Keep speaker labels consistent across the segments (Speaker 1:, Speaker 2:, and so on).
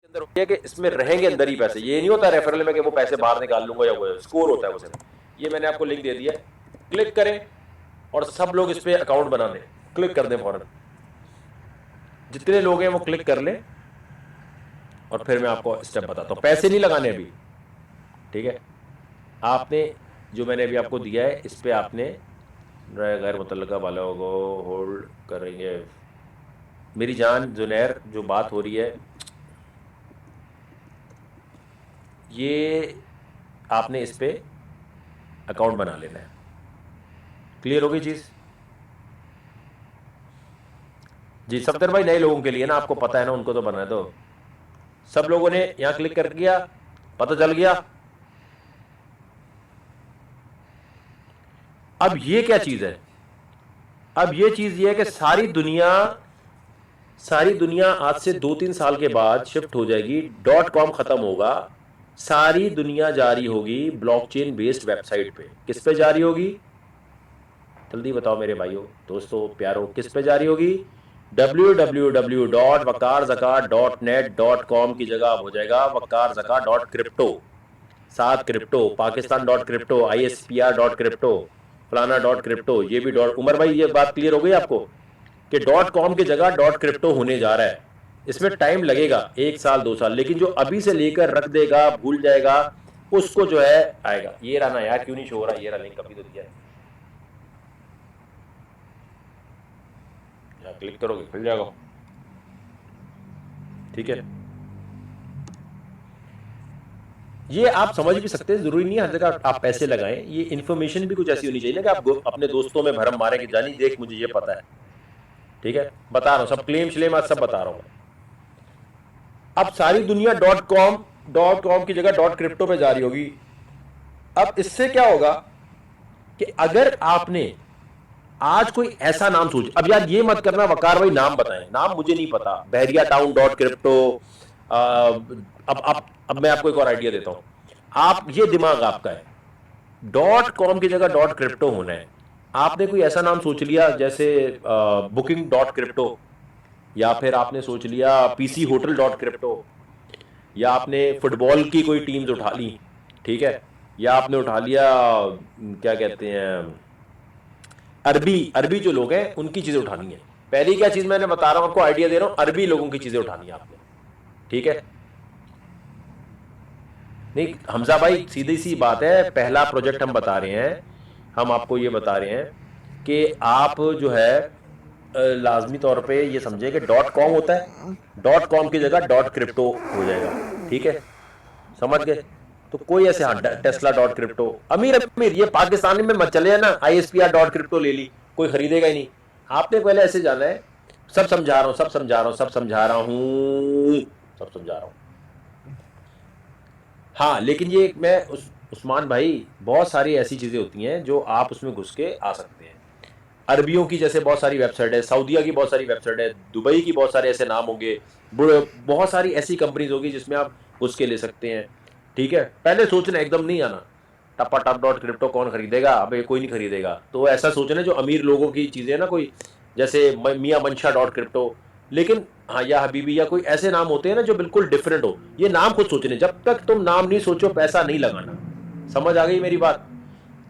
Speaker 1: अंदर होती है कि इसमें रहेंगे अंदर ही पैसे। ये नहीं होता रेफरल में कि वो पैसे बाहर निकाल लूंगा या वो स्कोर होता है वो सिर्फ। ये मैंने आपको लिंक दे दिया है, क्लिक करें और सब लोग इस पे अकाउंट बना लें। क्लिक कर दें फौरन, जितने लोग हैं वो क्लिक कर लें और फिर मैं आपको स्टेप बताता हूं। पैसे नहीं लगाने अभी, ठीक है। आपने जो मैंने अभी आपको दिया है इस पे आपने गैर मुतल्लका वालों को होल्ड करेंगे। मेरी जान जुनैर, जो बात हो रही है ये आपने इस पे अकाउंट बना लेना है। क्लियर हो गई चीज जी? सफदर भाई नए लोगों के लिए ना, आपको पता है ना, उनको तो बना दो। सब लोगों ने यहां क्लिक कर दिया, पता चल गया। अब ये क्या चीज है? अब ये चीज ये है कि सारी दुनिया आज से 2-3 साल के बाद शिफ्ट हो जाएगी। डॉट कॉम खत्म होगा, सारी दुनिया जारी होगी ब्लॉकचेन बेस्ड वेबसाइट पे। किस पे जारी होगी? जल्दी बताओ मेरे भाइयों, दोस्तों, प्यारों, किस पे जारी होगी? www.waqarzaka.net.com की जगह अब हो जाएगा waqarzaka.crypto। 7 crypto, Pakistan dot crypto, ISPR dot crypto, फलाना डॉट क्रिप्टो, ये भी डॉट। उमर भाई ये बात क्लियर हो गई आपको कि डॉट कॉम की जगह डॉट क्रिप्टो होने जा रहा है। इसमें टाइम लगेगा 1 साल 2 साल, लेकिन जो अभी से लेकर रख देगा, भूल जाएगा, उसको जो है आएगा। ये रहा ना यार, क्यों नहीं शो हो रहा? ये रहा लिंक, अभी तो दिया है, क्लिक करोगे खुल जाएगा, ठीक है। ये आप समझ भी सकते हैं, जरूरी नहीं है हर जगह आप पैसे लगाएं। ये इन्फॉर्मेशन भी कुछ ऐसी होनी चाहिए ना कि आप अपने दोस्तों में भरम मारें कि जानी देख मुझे ये पता है, ठीक है। बता रहा हूं, सब क्लेम श्लेम आज सब बता रहा हूं। अब सारी दुनिया डॉट कॉम की जगह डॉट क्रिप्टो पे जारी होगी। अब इससे क्या होगा कि अगर आपने आज कोई ऐसा नाम सोच, अब यार ये मत करना वकार भाई नाम बताएं, नाम मुझे नहीं पता, बहरिया टाउन डॉट क्रिप्टो। अब मैं आपको एक और आइडिया देता हूं। आप, ये दिमाग आपका है, डॉट कॉम की जगह डॉट क्रिप्टो होना है। आपने कोई ऐसा नाम सोच लिया जैसे बुकिंग डॉट क्रिप्टो, या फिर आपने सोच लिया PC होटल डॉट क्रिप्टो, या आपने फुटबॉल की कोई टीम्स उठा ली, ठीक है, या आपने उठा लिया क्या कहते हैं, अरबी अरबी जो लोग हैं उनकी चीजें उठानी है। पहली क्या चीज मैंने बता रहा हूं आपको, आइडिया दे रहा हूं, अरबी लोगों की चीजें उठानी है आपने, ठीक है। नहीं हमजा भाई, सीधी सी बात है, पहला प्रोजेक्ट हम बता रहे हैं, हम आपको ये बता रहे हैं कि आप जो है लाजमी तौर पे ये समझे कि डॉट कॉम होता है, डॉट कॉम की जगह डॉट क्रिप्टो हो जाएगा, ठीक है। समझ गए? तो कोई ऐसे, हाँ, टेस्ला डॉट क्रिप्टो, अमीर अमीर, ये पाकिस्तानी में मत चले ना, ISPR डॉट क्रिप्टो ले ली, कोई खरीदेगा ही नहीं। आपने पहले ऐसे जाना है। सब समझा रहा हूं, सब समझा रहा हूं, सब समझा रहा हूं, सब समझा रहा हूं। हाँ, लेकिन ये मैं उस्मान भाई, बहुत सारी ऐसी चीजें होती हैं जो आप उसमें घुस के आ सकते हैं। अरबियों की जैसे बहुत सारी वेबसाइट है, सऊदिया की बहुत सारी वेबसाइट है, दुबई की बहुत सारे ऐसे नाम होंगे, बहुत सारी ऐसी कंपनीज होगी जिसमें आप घुस के ले सकते हैं, ठीक है। पहले सोचना, एकदम नहीं आना टपा टप डॉट क्रिप्टो कौन खरीदेगा, अब ये कोई नहीं खरीदेगा। तो ऐसा सोचना जो अमीर लोगों की चीजें ना, कोई जैसे मियाँ मंशा डॉट क्रिप्टो, लेकिन हाँ, या हबीबी, या कोई ऐसे नाम होते हैं ना जो बिल्कुल डिफरेंट हो। ये नाम खुद सोचने, जब तक तुम नाम नहीं सोचो पैसा नहीं लगाना। समझ आ गई मेरी बात?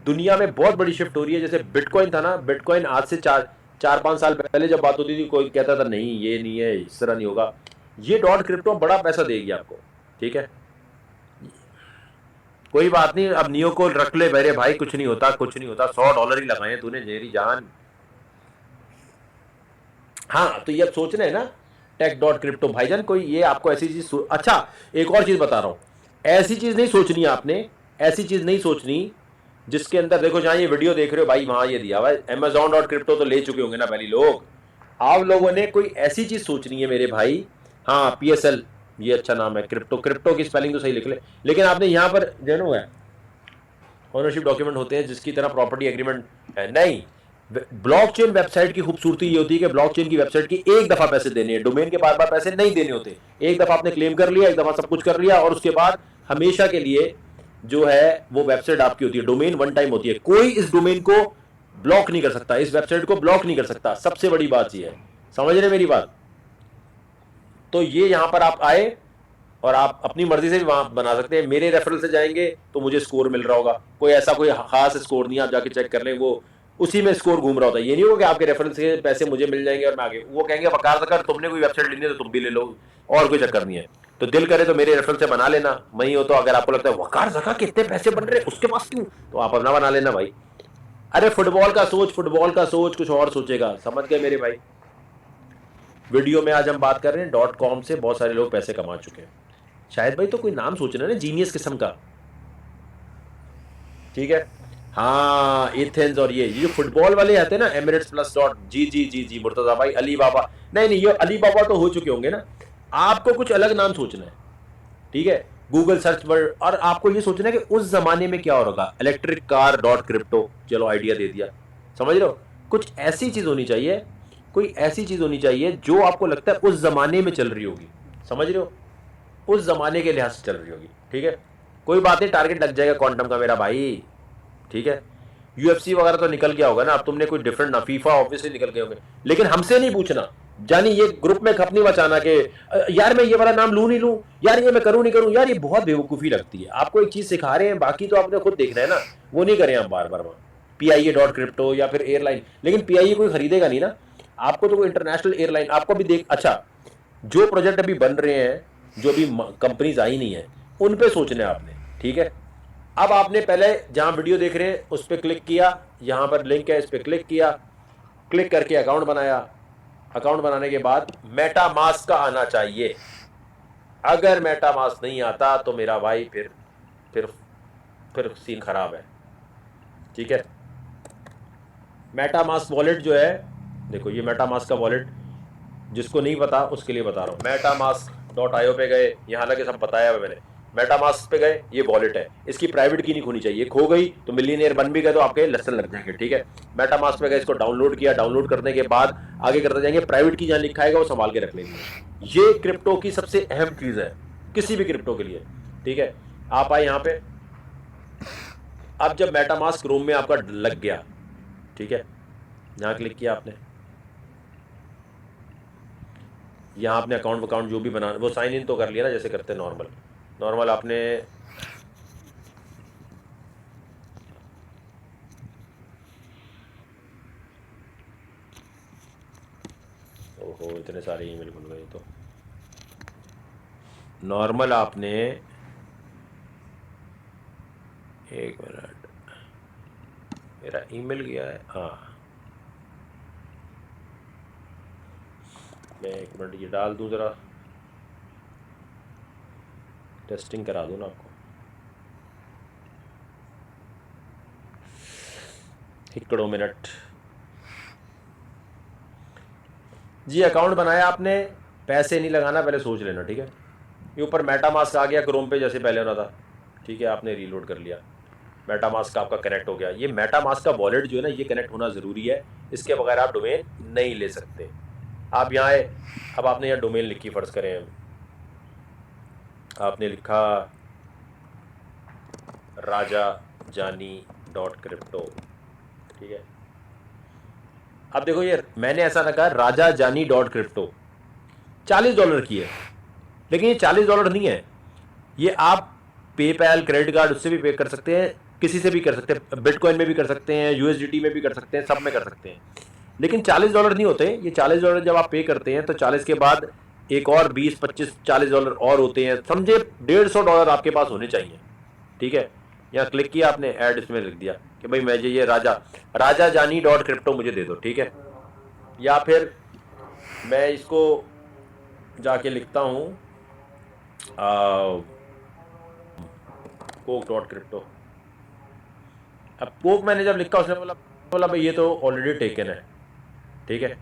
Speaker 1: दुनिया में बहुत बड़ी शिफ्ट हो रही है। जैसे बिटकॉइन था ना, बिटकॉइन आज से 4-5 साल पहले जब बात होती थी, कोई कहता था नहीं ये नहीं है, इस तरह नहीं होगा। ये डॉट क्रिप्टो बड़ा पैसा देगी आपको, ठीक है। कोई बात नहीं, अब नियो को रख ले मेरे भाई, कुछ नहीं होता, कुछ नहीं होता, $100 ही लगाए तूने मेरी जान। हाँ, तो ये अब सोचना है ना, टेक डॉट क्रिप्टो भाईजान, कोई ये आपको ऐसी चीज अच्छा, एक और चीज बता रहा हूं, ऐसी चीज नहीं सोचनी आपने, ऐसी चीज नहीं सोचनी जिसके अंदर, देखो जहां ये वीडियो देख रहे हो भाई, वहां ये दिया हुआ है Amazon डॉट क्रिप्टो, तो ले चुके होंगे ना पहले लोग। आप लोगों ने कोई ऐसी चीज सोचनी है मेरे भाई। हाँ, PSL, ये अच्छा नाम है, क्रिप्टो, क्रिप्टो की स्पेलिंग तो सही लिख ले, लेकिन आपने यहां पर जो है ओनरशिप डॉक्यूमेंट होते हैं जिसकी तरह प्रॉपर्टी एग्रीमेंट है नहीं। ब्लॉकचेन वेबसाइट की खूबसूरती ये होती है कि ब्लॉकचेन की वेबसाइट की एक दफा पैसे देने हैं, डोमेन के बार बार पैसे नहीं देने होते। एक दफा आपने क्लेम कर लिया, एक दफा सब कुछ कर लिया, और उसके बाद हमेशा के लिए जो है वो वेबसाइट आपकी होती है। डोमेन वन टाइम होती है, कोई इस डोमेन को ब्लॉक नहीं कर सकता, इस वेबसाइट को ब्लॉक नहीं कर सकता। सबसे बड़ी बात यह है, समझ रहे मेरी बात? तो ये यहां पर आप आए, और आप अपनी मर्जी से भी वहां बना सकते हैं। मेरे रेफरल से जाएंगे तो मुझे स्कोर मिल रहा होगा, कोई ऐसा कोई खास स्कोर नहीं है, आप जाके चेक कर लें, वो उसी में स्कोर घूम रहा होता है। ये नहीं होगा कि आपके रेफरल से पैसे मुझे मिल जाएंगे और मैं आगे, वो कहेंगे वकार अगर तुमने कोई वेबसाइट लेनी है तो तुम भी ले लो, और कोई चक्कर नहीं है। तो दिल करे तो मेरे रेफरल से बना लेना, वही हो तो अगर आपको लगता है वकार जका कितने पैसे बन रहे उसके पास क्यों, तो आप अपना बना लेना भाई। अरे फुटबॉल का सोच, फुटबॉल का सोच, कुछ और सोचेगा, समझ गए मेरे भाई। वीडियो में आज हम बात कर रहे हैं .com से बहुत सारे लोग पैसे कमा चुके हैं। शायद भाई तो कोई नाम सोच रहे हैं ना, जीनियस किस्म का, ठीक है। हाँ एथेंस, और ये जो फुटबॉल वाले आते हैं ना, एमिरेट्स प्लस डॉट, जी जी जी जी मुर्तजा भाई, अली बाबा, नहीं नहीं ये अली बाबा तो हो चुके होंगे ना, आपको कुछ अलग नाम सोचना है, ठीक है। गूगल सर्च पर, और आपको ये सोचना है कि उस जमाने में क्या हो रहा, इलेक्ट्रिक कार डॉट क्रिप्टो, चलो आइडिया दे दिया, समझ रहे हो। कुछ ऐसी चीज होनी चाहिए, कोई ऐसी चीज होनी चाहिए जो आपको लगता है उस जमाने में चल रही होगी, समझ रहे हो, उस जमाने के लिहाज से चल रही होगी, ठीक है। कोई बात नहीं, टारगेट लग जाएगा क्वांटम का मेरा भाई, ठीक है। यूएफसी वगैरह तो निकल गया होगा ना, अब तुमने कोई डिफरेंट ना, फीफा ऑब्वियसली निकल गए होंगे, लेकिन हमसे नहीं पूछना, जानी ये ग्रुप में खप नहीं मचाना कि यार मैं ये वाला नाम लूं नहीं लूं, यार ये मैं करूं नहीं करूं, यार ये बहुत बेवकूफ़ी लगती है। आपको एक चीज़ सिखा रहे हैं, बाकी तो आपने खुद देखना है ना, वो नहीं करें हम बार बार वहाँ PIA डॉट क्रिप्टो या फिर एयरलाइन, लेकिन PIA कोई खरीदेगा नहीं ना आपको, तो कोई इंटरनेशनल एयरलाइन आपको भी देख, अच्छा जो प्रोजेक्ट अभी बन रहे हैं, जो अभी कंपनीज आई नहीं है, उन पे सोचना है आपने, ठीक है। अब आपने पहले जहां वीडियो देख रहे हैं उस पर क्लिक किया, यहां पर लिंक है, इस पर क्लिक किया, क्लिक करके अकाउंट बनाया, अकाउंट बनाने के बाद मेटा मास्क का आना चाहिए। अगर मेटा मास्क नहीं आता तो मेरा भाई फिर फिर सीन खराब है, ठीक है। मेटा मास्क वॉलेट जो है, देखो ये मेटा मास्क का वॉलेट, जिसको नहीं पता उसके लिए बता रहा हूँ, metamask.io पे गए, यहाँ हालांकि सब बताया हुआ मैंने, मेटामास्क पे गए, ये वॉलेट है, इसकी प्राइवेट की नहीं खोनी चाहिए, खो गई तो मिलीनियर बन भी गए तो आपके लसन लग जाएंगे, ठीक है। मेटामास्क पे गए, इसको डाउनलोड किया, डाउनलोड करने के बाद आगे करते जाएंगे, प्राइवेट की जहाँ लिखा है वो संभाल के रख लेंगे। ये क्रिप्टो की सबसे अहम चीज है, किसी भी क्रिप्टो के लिए, ठीक है। आप आए यहाँ पे, अब जब मेटामास्क क्रोम में आपका लग गया, ठीक है, यहाँ क्लिक किया आपने, यहाँ आपने अकाउंट अकाउंट जो भी बनाना, वो साइन इन तो कर लिया ना जैसे करते हैं नॉर्मल, नॉर्मल आपने, ओहो इतने सारे ईमेल खुल गए, तो नॉर्मल आपने, एक मिनट मेरा ईमेल गया है, हाँ मैं एक मिनट ये डाल दूँ ज़रा, टेस्टिंग करा दूँ ना आपको, एकड़ों मिनट जी। अकाउंट बनाया आपने, पैसे नहीं लगाना, पहले सोच लेना, ठीक है। ये ऊपर मेटामास्क आ गया क्रोम पे जैसे पहले होना था, ठीक है, आपने रीलोड कर लिया, मेटामास्क आपका कनेक्ट हो गया। ये मेटामास्क का वॉलेट जो है ना, ये कनेक्ट होना ज़रूरी है, इसके बगैर आप डोमेन नहीं ले सकते। आप यहाँ आए, अब आपने यहाँ डोमेन लिखी, फ़र्ज़ करें आपने लिखा राजा जानी डॉट क्रिप्टो, ठीक है। अब देखो ये मैंने ऐसा ना कहा राजा जानी डॉट क्रिप्टो, $40 की है, लेकिन ये $40 नहीं है, ये आप पेपैल क्रेडिट कार्ड उससे भी पे कर सकते हैं, किसी से भी कर सकते हैं, बिटकॉइन में भी कर सकते हैं, USDT में भी कर सकते हैं, सब में कर सकते हैं, लेकिन $40 नहीं होते। ये $40 जब आप पे करते हैं तो 40 के बाद एक और 20 25 $40 और होते हैं, समझे $150 आपके पास होने चाहिए, ठीक है। यहाँ क्लिक किया आपने, ऐड इसमें लिख दिया कि भाई मैं ये राजा जानी डॉट क्रिप्टो मुझे दे दो, ठीक है। या फिर मैं इसको जाके लिखता हूँ कोक डॉट क्रिप्टो। अब कोक मैंने जब लिखा उसने बोला बोला भाई ये तो ऑलरेडी टेकन है, ठीक है,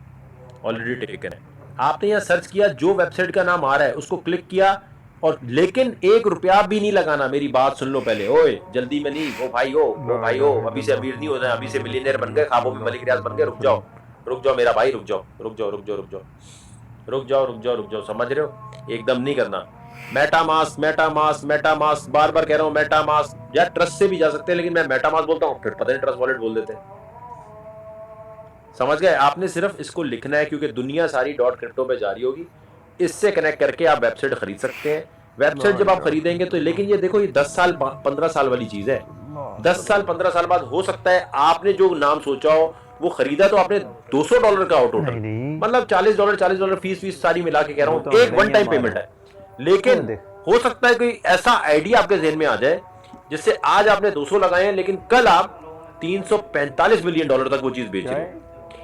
Speaker 1: ऑलरेडी टेकन है। आपने यहाँ सर्च किया, जो वेबसाइट का नाम आ रहा है उसको क्लिक किया, और लेकिन ₹1 भी नहीं लगाना, मेरी बात सुन लो पहले, ओए जल्दी में नहीं, ओ भाई हो, ओ भाई हो, अभी से अमीर नहीं होना, अभी से मिलियनेयर बन गए, ख्वाबों में मलिक रियाज बन गए, रुक जाओ, रुक जाओ मेरा भाई, रुक जाओ रुक जाओ रुक जाओ रुक जाओ रुक जाओ रुक जाओ रुक जाओ, समझ रहे हो, एकदम नहीं करना। मेटामास्क मेटामास्क मेटामास्क, बार बार कह रहा हूँ मेटामास्क, यार ट्रस्ट से भी जा सकते हैं, लेकिन मैं मेटामास्क बोलता हूँ, फिर पता नहीं ट्रस्ट वॉलेट बोल देते हैं, समझ गए। आपने सिर्फ इसको लिखना है, क्योंकि दुनिया सारी डॉट क्रिप्टो पे जा रही होगी, इससे कनेक्ट करके आप वेबसाइट खरीद सकते हैं, वेबसाइट जब आप खरीदेंगे तो, लेकिन ये देखो ये 10 साल 15 साल वाली चीज है। 10 साल 15 साल बाद हो सकता है आपने जो नाम सोचा हो वो खरीदा तो आपने $200 का हो टोटल, मतलब $40 फीस सारी मिला के कह रहा हूँ, एक वन टाइम पेमेंट है। लेकिन हो सकता है कोई ऐसा आइडिया आपके जहन में आ जाए जिससे आज आपने 200 लगाए हैं लेकिन कल आप $345 मिलियन तक वो चीज बेच रहे हो।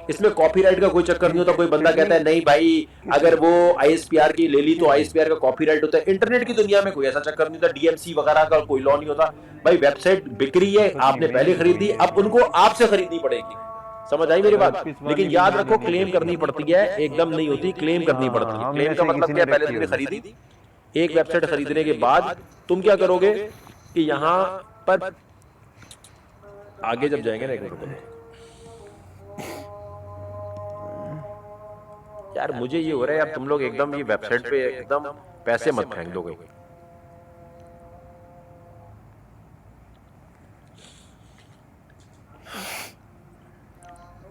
Speaker 1: इसमें कॉपीराइट का कोई चक्कर नहीं होता। कोई बंदा कहता है नहीं भाई अगर वो आईएसपीआर की ले ली तो आईएसपीआर का कॉपीराइट होता है। इंटरनेट की दुनिया में कोई ऐसा चक्कर नहीं होता, डीएमसी वगैरह का कोई लॉ नहीं होता। भाई वेबसाइट बिक रही है, आपने पहले खरीदी, अब उनको आपसे खरीदनी पड़ेगी। समझ आई मेरी बात? लेकिन याद रखो क्लेम करनी पड़ती है, एकदम नहीं होती, क्लेम करनी पड़ती है। क्लेम का मतलब क्या? पहले तुमने खरीदी, एक वेबसाइट खरीदने के बाद तुम क्या करोगे कि यहां पर आगे जब जाएंगे ना, एक मिनट यार मुझे ये हो रहा है अब तुम लोग एकदम ये वेबसाइट पे एकदम पैसे मत फेंक दोगे।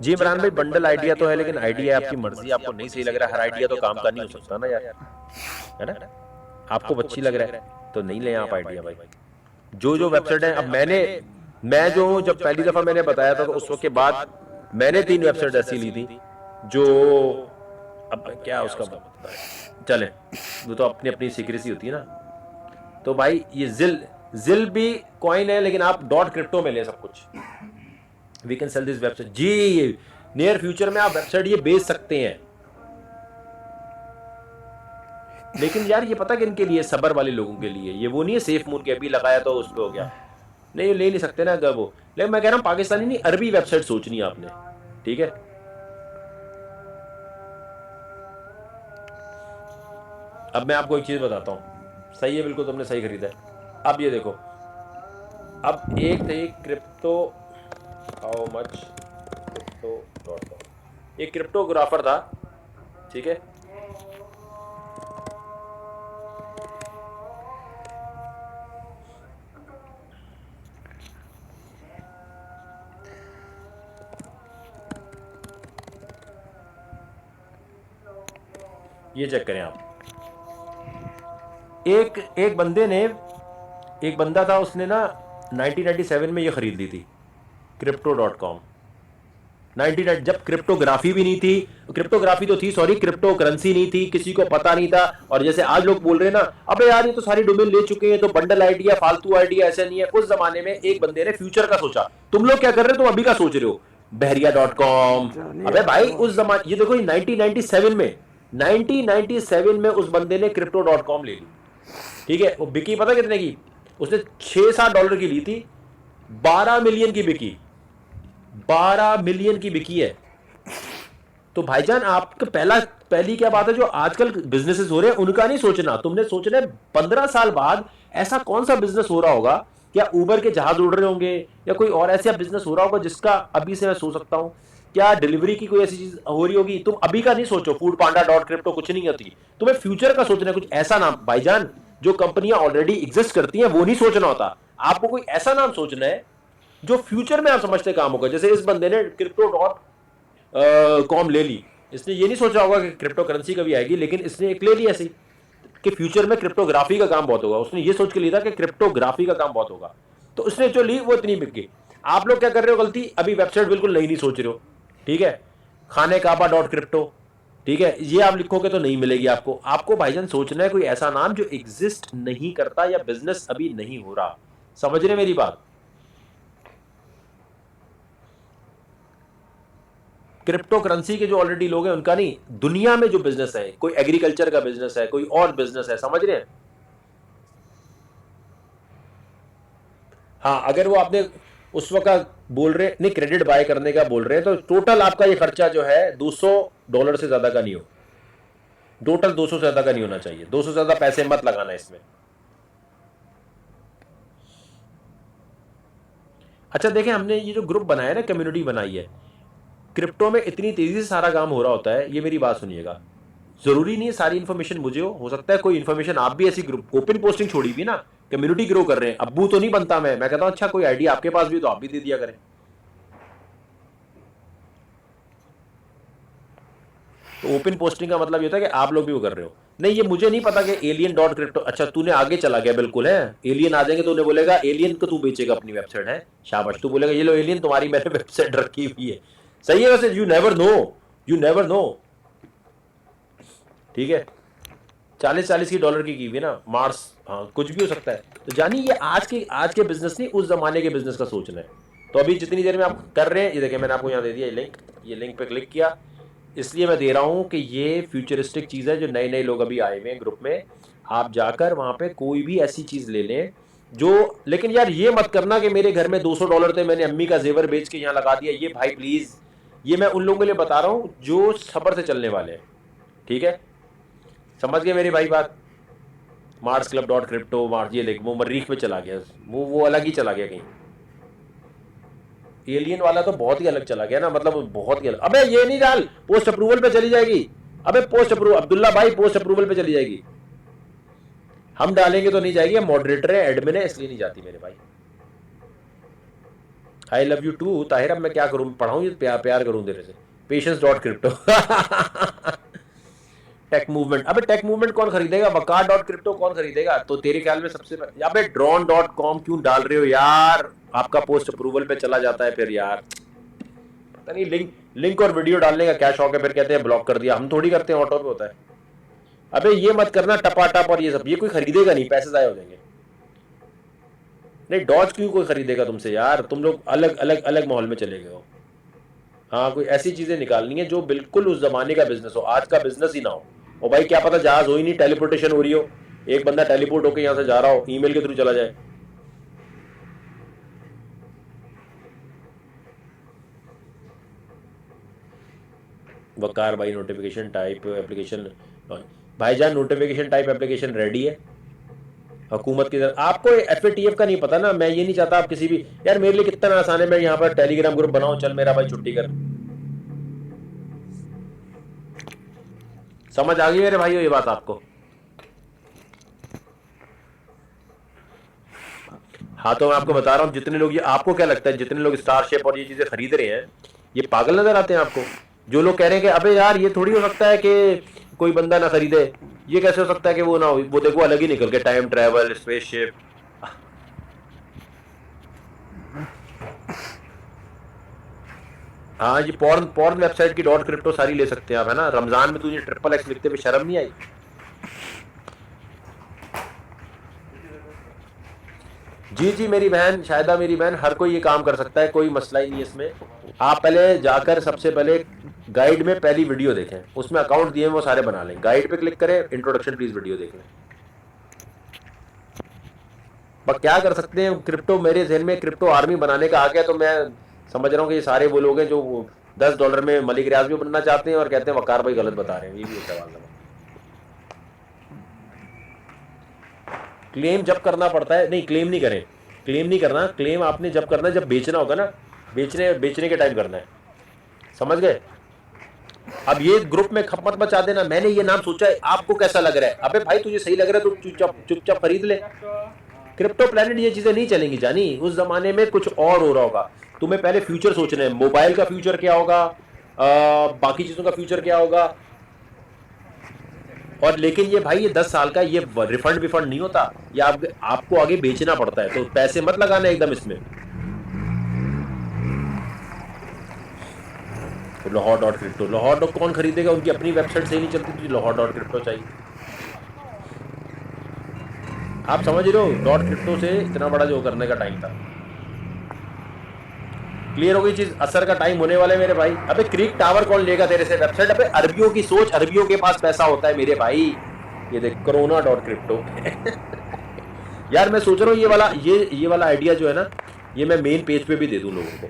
Speaker 1: जी इमरान भाई बंडल आइडिया तो है लेकिन आइडिया आपकी मर्जी, आपको नहीं सही लग रहा, हर आइडिया तो काम का नहीं हो सकता ना यार, है ना? आपको अच्छी लग रहा है तो नहीं ले आप आइडिया भाई। जो वेबसाइट है, अब मैं जो जब पहली दफा मैंने बताया था तो उस वक्त के बाद मैंने 3 वेबसाइट ऐसी ली थी जो, अब क्या उसका चले, वो तो अपनी अपनी सीक्रेसी होती है ना। तो भाई ये जिल भी कॉइन है लेकिन आप डॉट क्रिप्टो में ले सब कुछ। We can sell this website जी, नियर फ्यूचर में आप वेबसाइट ये बेच सकते हैं। लेकिन यार ये पता कि इनके लिए, सबर वाले लोगों के लिए, ये वो नहीं है सेफ मून के अभी लगाया तो उस पे हो गया, नहीं ले नहीं सकते ना अगर वो। लेकिन मैं कह रहा हूं पाकिस्तानी नहीं अरबी वेबसाइट सोचनी है आपने, ठीक है? अब मैं आपको एक चीज बताता हूं, सही है बिल्कुल, तुमने सही खरीदा है। अब ये देखो, अब एक थे क्रिप्टो, हाउ मच क्रिप्टो.com, एक क्रिप्टोग्राफर था, ठीक है? ये चेक करें आप, एक बंदे ने, एक बंदा था उसने ना 1997 में ये खरीद ली थी क्रिप्टो.com। 99 जब क्रिप्टोग्राफी भी नहीं थी, क्रिप्टोग्राफी तो थी सॉरी, क्रिप्टो करेंसी नहीं थी, किसी को पता नहीं था। और जैसे आज लोग बोल रहे हैं ना, अबे यार ये तो सारी डोमेन ले चुके हैं तो बंडल आइडिया फालतू आइडिया, ऐसा नहीं है। उस जमाने में एक बंदे ने फ्यूचर का सोचा, तुम लोग क्या कर रहे हो, तुम अभी का सोच रहे हो बहरिया.com। अबे भाई उस जमाने, ये देखो 1997 में, 1997 में उस बंदे ने क्रिप्टो.com ले ली, ठीक है? वो बिकी पता कितने की? उसने $6-7 की ली थी, 12 मिलियन की बिकी, 12 मिलियन की बिकी है। तो भाईजान आपका पहली क्या बात है, जो आजकल बिजनेसेस हो रहे हैं उनका नहीं सोचना, तुमने सोचना है 15 साल बाद ऐसा कौन सा बिजनेस हो रहा होगा, क्या उबर के जहाज उड़ रहे होंगे या कोई और ऐसा बिजनेस हो रहा होगा जिसका अभी से मैं सोच सकता हूं, क्या डिलीवरी की कोई ऐसी चीज हो रही होगी। तुम अभी का नहीं सोचो, फूड पांडा डॉट क्रिप्टो कुछ नहीं होती, तुम्हें फ्यूचर का सोचना है, कुछ ऐसा नाम। भाईजान जो कंपनियां ऑलरेडी एग्जिस्ट करती हैं वो नहीं सोचना होता, आपको कोई ऐसा नाम सोचना है जो फ्यूचर में आप समझते काम होगा। जैसे इस बंदे ने क्रिप्टो.com ले ली, इसने ये नहीं सोचा होगा कि क्रिप्टो करेंसी कभी आएगी, लेकिन इसने एक ले ली ऐसी कि फ्यूचर में क्रिप्टोग्राफी का काम बहुत होगा। उसने ये सोच के लिया था कि क्रिप्टोग्राफी का काम बहुत होगा, तो उसने जो ली वो इतनी बिक गई। आप लोग क्या कर रहे हो गलती, अभी वेबसाइट बिल्कुल नई नहीं सोच रहे हो, ठीक है? खाने काबा डॉट क्रिप्टो, ठीक है? ये आप लिखोगे तो नहीं मिलेगी आपको। आपको भाईजान सोचना है कोई ऐसा नाम जो एग्जिस्ट नहीं करता या बिजनेस अभी नहीं हो रहा। समझ रहे मेरी बात? क्रिप्टो करेंसी के जो ऑलरेडी लोग हैं उनका नहीं, दुनिया में जो बिजनेस है, कोई एग्रीकल्चर का बिजनेस है, कोई और बिजनेस है, समझ रहे हैं? हाँ, अगर वो आपने उस वक्त बोल रहे नहीं क्रेडिट बाय करने का बोल रहे हैं तो टोटल आपका ये खर्चा जो है $200 से ज्यादा का नहीं हो, टोटल 200 से ज्यादा का नहीं होना चाहिए। 200 से ज्यादा पैसे मत लगाना इसमें। अच्छा देखें, हमने ये जो ग्रुप बनाया है ना, कम्युनिटी बनाई है, क्रिप्टो में इतनी तेजी से सारा काम हो रहा होता है, ये मेरी बात सुनिएगा, जरूरी नहीं है सारी इन्फॉर्मेशन मुझे हो सकता है कोई इन्फॉर्मेशन आप भी ऐसी ग्रुप ओपन पोस्टिंग छोड़ी भी ना, कम्युनिटी ग्रो कर रहे हैं। अब्बू तो नहीं बनता मैं कहता हूं अच्छा कोई आइडिया आपके पास भी तो आप भी दे दिया करें। तो ओपन पोस्टिंग का मतलब ये होता है कि आप लोग भी वो कर रहे हो। नहीं, ये मुझे नहीं पता कि एलियन डॉट क्रिप्टो, अच्छा तूने आगे चला गया, बिल्कुल है। एलियन आ जाएंगे तो उन्हें बोलेगा एलियन को तू बेचेगा अपनी वेबसाइट, है शाबाश, तू बोलेगा ये लो एलियन तुम्हारी मैंने वेबसाइट रखी हुई है। सही है वैसे, you never know, you never know. ठीक है, 40-40 की डॉलर की हुई है ना मार्स, हाँ कुछ भी हो सकता है। तो जानी ये आज के बिजनेस नहीं, उस जमाने के बिजनेस का सोचना है। तो अभी जितनी देर में आप कर रहे हैं, ये देखिए मैंने आपको यहाँ दे दिया ये लिंक पे क्लिक किया, इसलिए मैं दे रहा हूँ कि ये फ्यूचरिस्टिक चीज़ है, जो नए नए लोग अभी आए हुए हैं ग्रुप में। आप जाकर वहाँ पे कोई भी ऐसी चीज़ ले लें जो, लेकिन यार ये मत करना कि मेरे घर में $200 थे, मैंने अम्मी का जेवर बेच के यहाँ लगा दिया, ये भाई प्लीज़। ये मैं उन लोगों के लिए बता रहा हूँ जो सब्र से चलने वाले हैं। ठीक है, समझ गए मेरी भाई बात। Mars club dot crypto, Mars, ये देख वो मरीख में चला गया, वो अलग ही चला गया कहीं। एलियन वाला तो बहुत ही अलग चला गया ना, मतलब बहुत ही अलग। अबे ये नहीं डाल, पोस्ट अप्रूवल पे चली जाएगी। अबे पोस्ट अप्रूवल, अब्दुल्ला भाई पोस्ट अप्रूवल पे चली जाएगी। हम डालेंगे तो नहीं जाएगी, हम मॉडरेटर है, एडमिन है, इसलिए नहीं जाती मेरे भाई। I love you too Tahir, अब मैं क्या करूं, पढ़ाऊं ये प्यार प्यार करूं तेरे से। Patience dot crypto tech movement, अबे टेक मूवमेंट कौन खरीदेगा, वकार डॉट क्रिप्टो कौन खरीदेगा, तो तेरे ख्याल में सबसे अबे ड्रोन डॉट कॉम क्यों डाल रहे हो यार, आपका पोस्ट अप्रूवल पे चला जाता है फिर यार। पता नहीं लिंक और वीडियो डालने का क्या शौक है, फिर कहते हैं ब्लॉक कर दिया। हम थोड़ी करते हैं, ऑटो पे होता है। अबे ये मत करना टपाटप और ये सब, ये कोई खरीदेगा नहीं, पैसे जाए हो जाएंगे। नहीं डॉज क्यों कोई खरीदेगा तुमसे यार, तुम लोग अलग अलग अलग माहौल में चले गए हो। हाँ कोई ऐसी चीजें निकालनी है जो बिल्कुल उस जमाने का बिजनेस हो, आज का बिजनेस ही ना हो। और भाई क्या पता जहाज हो ही नहीं, टेलीपोर्टेशन हो रही हो, एक बंदा टेलीपोर्ट होकर यहां से जा रहा हो, ईमेल के थ्रू चला जाए। वकार भाई नोटिफिकेशन टाइप एप्लीकेशन, भाईजान नोटिफिकेशन टाइप एप्लीकेशन रेडी है हुकूमत की तरफ। आपको एफएटीएफ का नहीं पता ना, मैं ये नहीं चाहता आप किसी भी, यार मेरे लिए कितना आसान है, मैं यहाँ पर टेलीग्राम ग्रुप बनाऊं, चल मेरा भाई छुट्टी कर। समझ आ गई मेरे भाई ये बात आपको। हाँ तो मैं आपको बता रहा हूँ, जितने लोग, ये आपको क्या लगता है जितने लोग स्टारशिप और ये चीजें खरीद रहे हैं, ये पागल नजर आते हैं आपको? जो लोग कह रहे हैं कि अबे यार ये थोड़ी हो सकता है कि कोई बंदा ना खरीदे, ये कैसे हो सकता है कि वो ना हो, वो देखो अलग ही निकल के टाइम ट्रैवल स्पेसशिप। हाँ ये पॉर्न पॉर्न वेबसाइट की डॉट क्रिप्टो सारी ले सकते हैं आप, है ना। रमजान में तुझे XXX लिखते हुए शर्म नहीं आई? जी जी मेरी बहन, शायदा मेरी बहन, हर कोई ये काम कर सकता है, कोई मसला ही नहीं है इसमें। आप पहले जाकर सबसे पहले गाइड में पहली वीडियो देखें, उसमें अकाउंट दिए हैं वो सारे बना लें, गाइड पे क्लिक करें, इंट्रोडक्शन प्लीज वीडियो देख लें। बस क्या कर सकते हैं, क्रिप्टो मेरे जहन में क्रिप्टो आर्मी बनाने का आ गया, तो मैं समझ रहा हूँ कि ये सारे वो लोग हैं जो $10 में मलिक रियाज भी बनना चाहते हैं और कहते हैं वकार भाई गलत बता रहे हैं, ये भी सवाल है। क्लेम जब करना पड़ता है, नहीं क्लेम नहीं करें, क्लेम नहीं करना, क्लेम आपने जब करना है जब बेचना होगा ना, बेचने बेचने के टाइम करना है, समझ गए। अब ये ग्रुप में खप मत मचा देना, मैंने ये नाम सोचा है, आपको कैसा लग रहा है, अबे भाई तुझे सही लग रहा है तो चुपचाप चुपचाप खरीद ले। क्रिप्टो प्लैनेट ये चीजें नहीं चलेंगी जानी, उस जमाने में कुछ और हो रहा होगा। तुम्हें पहले फ्यूचर सोचना है, मोबाइल का फ्यूचर क्या होगा, बाकी चीजों का फ्यूचर क्या होगा। और लेकिन ये भाई ये 10 साल का, ये रिफंड विफंड नहीं होता, ये आपको आगे बेचना पड़ता है, तो पैसे मत लगाना एकदम इसमें। Lahore dot crypto, Lahore dot कौन खरीदेगा, उनकी अपनी वेबसाइट सही नहीं चलती, तो लाहौर डॉट क्रिप्टो चाहिए। आप समझ रहे हो, डॉट क्रिप्टो से इतना बड़ा जो करने का टाइम था। क्लियर हो गई चीज, असर का टाइम होने वाला है मेरे भाई। अबे क्रिक टावर कौन लेगा तेरे से वेबसाइट, अबे अरबियों की सोच, अरबियों के पास पैसा होता है मेरे भाई। ये देख कोरोना डॉट क्रिप्टो यार मैं सोच रहा हूँ ये वाला आइडिया जो है ना, ये मैं मेन पेज पे भी दे दूं लोगों को,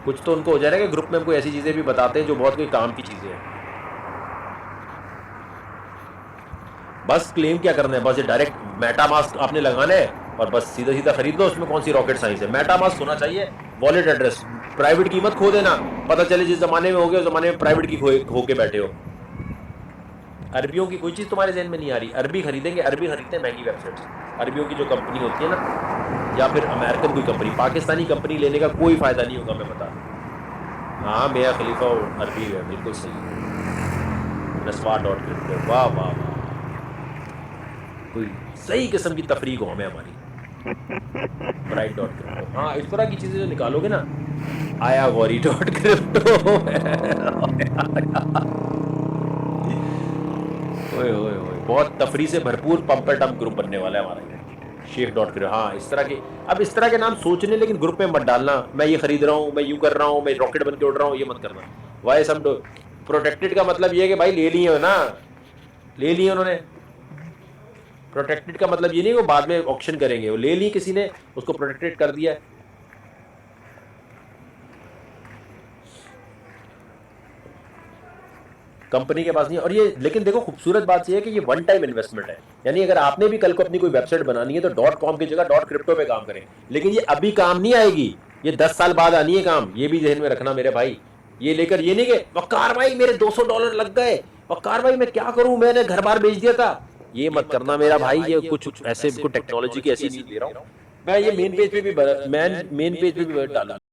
Speaker 1: कुछ तो उनको हो जाएगा कि ग्रुप में हमको ऐसी चीजें भी बताते हैं जो बहुत कोई काम की चीजें हैं। बस क्लेम क्या करना है, बस ये डायरेक्ट मेटामास्क आपने लगाना है और बस सीधा सीधा खरीद लो, उसमें कौन सी रॉकेट साइंस है। मेटामास्क होना चाहिए, वॉलेट एड्रेस, प्राइवेट की मत खो देना, पता चले जिस जमाने में हो गए उस जमाने में प्राइवेट की खो के बैठे हो। अरबियों की कोई चीज़ तुम्हारे जहन में नहीं आ रही, अरबी खरीदेंगे, अरबी खरीदते हैं महंगी वेबसाइट्स, अरबियों की जो कंपनी होती है ना, या फिर अमेरिकन कोई कंपनी, पाकिस्तानी कंपनी लेने का कोई फ़ायदा नहीं होगा, मैं बता दूँ। हाँ मियाँ खलीफा अरबी है, बिल्कुल सही है। नस्वार डॉट क्रिप्टो, वाह वाह वाह, कोई सही किस्म की तफरीक हो हमें हमारी। ब्राइट डॉट क्रिप्टो, हाँ इस तरह की चीजें जो निकालोगे ना, आया गौरी डॉट क्रिप्टो ओए ओए ओए, बहुत तफरी से भरपूर पंपर टम्प ग्रुप बनने वाला है हमारा ये। शेख डॉट क्रिप्टो, हाँ इस तरह के, अब इस तरह के नाम सोचने, लेकिन ग्रुप में मत डालना, मैं ये खरीद रहा हूँ, मैं यूं कर रहा हूँ, मैं रॉकेट बन के उड़ रहा हूँ, ये मत करना। वाई सम प्रोटेक्टेड का मतलब ये है कि भाई ले लिए हो ना, ले लिए उन्होंने। प्रोटेक्टेड का मतलब ये नहीं वो बाद में ऑक्शन करेंगे, वो ले ली किसी ने, उसको प्रोटेक्टेड कर दिया। कंपनी के पास नहीं, और ये लेकिन देखो खूबसूरत बात ये है कि ये वन टाइम इन्वेस्टमेंट है, यानी अगर आपने भी कल को अपनी कोई वेबसाइट बनानी है तो डॉट कॉम की जगह डॉट क्रिप्टो पे काम करें, लेकिन ये अभी काम नहीं आएगी, ये 10 साल बाद आनी है काम, ये भी ध्यान में रखना मेरे भाई। ये लेकर ये नहीं कि वक्कार भाई मेरे $200 लग गए, वक्कार भाई मैं क्या करूं, मैंने घर बार बेच दिया था, ये मत करना मेरा भाई। ये कुछ ऐसे टेक्नोलॉजी की ऐसी न्यूज़ दे रहा हूं मैं, ये मेन पेज पे भी डाला।